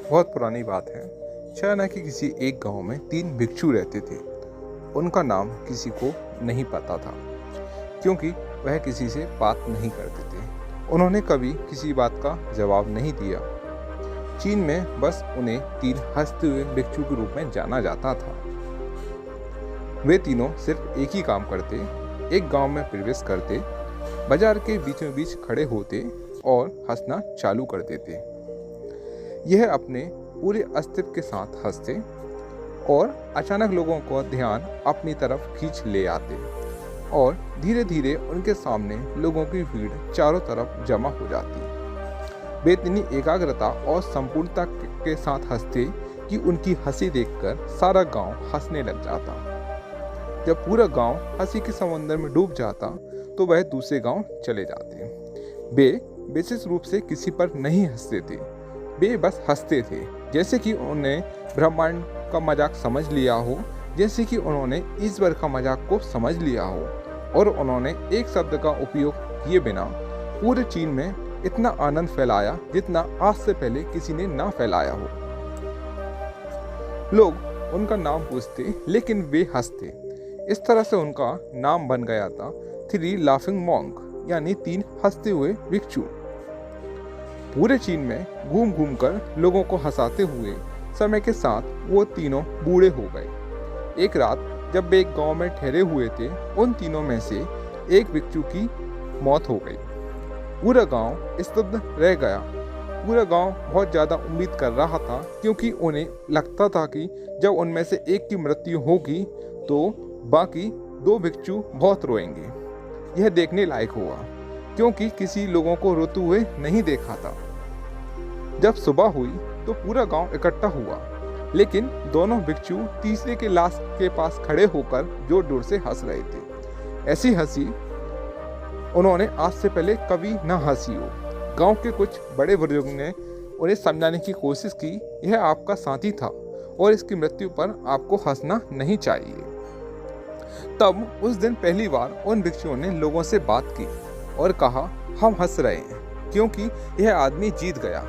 बहुत पुरानी बात है। चाइना के किसी एक गांव में 3 भिक्षु रहते थे। उनका नाम किसी को नहीं पता था, क्योंकि वह किसी से बात नहीं करते थे। उन्होंने कभी किसी बात का जवाब नहीं दिया। चीन में बस उन्हें 3 हंसते हुए भिक्षु के रूप में जाना जाता था। वे तीनों सिर्फ एक ही काम करते, एक गांव में प्रवेश करते, बाजार के बीचों बीच खड़े होते और हंसना चालू कर देते। यह अपने पूरे अस्तित्व के साथ हंसते और अचानक लोगों को ध्यान अपनी तरफ खींच ले आते और धीरे धीरे उनके सामने लोगों की भीड़ चारों तरफ जमा हो जाती। वे इतनी एकाग्रता और संपूर्णता के साथ हंसते कि उनकी हंसी देखकर सारा गांव हंसने लग जाता। जब पूरा गांव हंसी के समुद्र में डूब जाता तो वह दूसरे गांव चले जाते। वे विशेष रूप से किसी पर नहीं हंसते थे, वे बस हंसते थे, जैसे कि उन्होंने ब्रह्मांड का मजाक समझ लिया हो, जैसे कि उन्होंने ईश्वर का मजाक को समझ लिया हो। और उन्होंने एक शब्द का उपयोग किए बिना पूरे चीन में इतना आनंद फैलाया जितना आज से पहले किसी ने ना फैलाया हो। लोग उनका नाम पूछते लेकिन वे हंसते। इस तरह से उनका नाम बन गया था 3 लाफिंग मॉन्क, यानी 3 हंसते हुए भिक्षु। पूरे चीन में घूम घूम कर लोगों को हंसाते हुए समय के साथ वो तीनों बूढ़े हो गए। एक रात जब वे एक गांव में ठहरे हुए थे, उन तीनों में से एक भिक्षु की मौत हो गई। पूरा गांव स्तब्ध रह गया। पूरा गांव बहुत ज़्यादा उम्मीद कर रहा था, क्योंकि उन्हें लगता था कि जब उनमें से एक की मृत्यु होगी तो बाकी 2 भिक्षु बहुत रोएंगे। यह देखने लायक होगा, क्योंकि किसी लोगों को रोते हुए नहीं देखा था। जब सुबह हुई तो पूरा गांव इकट्ठा हुआ, लेकिन दोनों भिक्षु तीसरे के लाश के पास खड़े होकर जोर जोर से हंस रहे थे। ऐसी हंसी उन्होंने आज से पहले कभी न हंसी हो। गांव के कुछ बड़े बुजुर्ग ने उन्हें समझाने की कोशिश की, यह आपका साथी था और इसकी मृत्यु पर आपको हंसना नहीं चाहिए। तब उस दिन पहली बार उन भिक्षुओं ने लोगों से बात की और कहा, हम हंस रहे हैं क्योंकि यह आदमी जीत गया।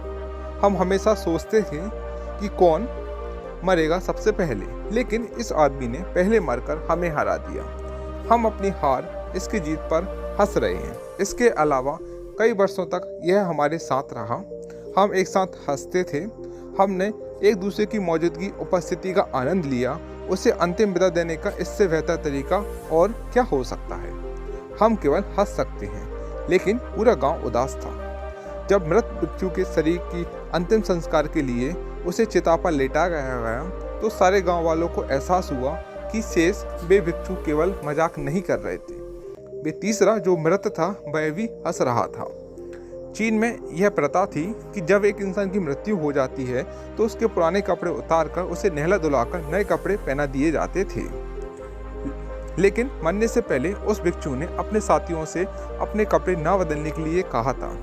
हम हमेशा सोचते थे कि कौन मरेगा सबसे पहले, लेकिन इस आदमी ने पहले मरकर हमें हरा दिया। हम अपनी हार, इसकी जीत पर हंस रहे हैं। इसके अलावा कई वर्षों तक यह हमारे साथ रहा। हम एक साथ हंसते थे। हमने एक दूसरे की मौजूदगी, उपस्थिति का आनंद लिया। उसे अंतिम विदा देने का इससे बेहतर तरीका और क्या हो सकता है। हम केवल हंस सकते हैं, लेकिन पूरा गांव उदास था। जब मृत भिक्षु के शरीर की अंतिम संस्कार के लिए उसे चिता पर लेटा गया तो सारे गांव वालों को एहसास हुआ कि शेष वे भिक्षु केवल मजाक नहीं कर रहे थे। वे तीसरा जो मृत था वह भी हंस रहा था। चीन में यह प्रथा थी कि जब एक इंसान की मृत्यु हो जाती है तो उसके पुराने कपड़े उतारकर उसे नहला धुलाकर नए कपड़े पहना दिए जाते थे। लेकिन मरने से पहले उस भिक्षु ने अपने साथियों से अपने कपड़े न बदलने के लिए कहा था।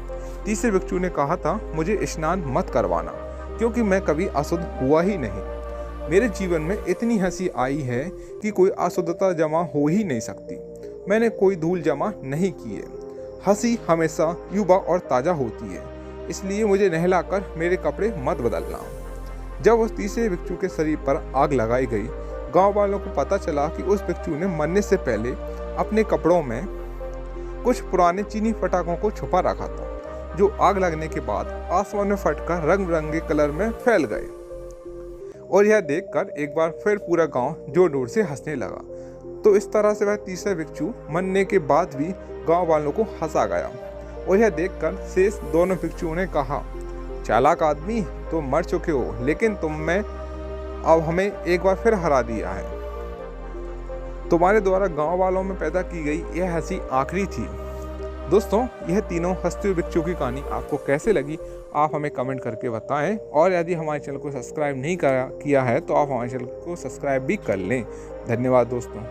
तीसरे भिक्षु ने कहा था, मुझे स्नान मत करवाना, क्योंकि मैं कभी अशुद्ध हुआ ही नहीं। मेरे जीवन में इतनी हंसी आई है कि कोई अशुद्धता जमा हो ही नहीं सकती। मैंने कोई धूल जमा नहीं की है। हंसी हमेशा युवा और ताज़ा होती है, इसलिए मुझे नहलाकर मेरे कपड़े मत बदलना। जब उस तीसरे भिक्षु के शरीर पर आग लगाई गई, गांव वालों को पता चला कि उस भिक्षु ने मरने से पहले अपने कपड़ों में कुछ पुराने चीनी पटाखों को छुपा रखा था, जो आग लगने के बाद आसमान में फटकर रंग बिरंगे कलर में फैल गए। और यह देखकर एक बार फिर पूरा गांव जोर जोर से हंसने लगा। तो इस तरह से वह तीसरा भिक्षु मरने के बाद भी गांव वालों को हंसा गया। और यह देखकर शेष दोनों भिक्षुओं ने कहा, चालाक आदमी, तुम मर चुके हो, लेकिन तुमने अब हमें एक बार फिर हरा दिया है। तुम्हारे द्वारा गांव वालों में पैदा की गई यह हंसी आखिरी थी। दोस्तों, यह तीनों हंसते हुए भिक्षु की कहानी आपको कैसे लगी, आप हमें कमेंट करके बताएं। और यदि हमारे चैनल को सब्सक्राइब नहीं किया है तो आप हमारे चैनल को सब्सक्राइब भी कर लें। धन्यवाद दोस्तों।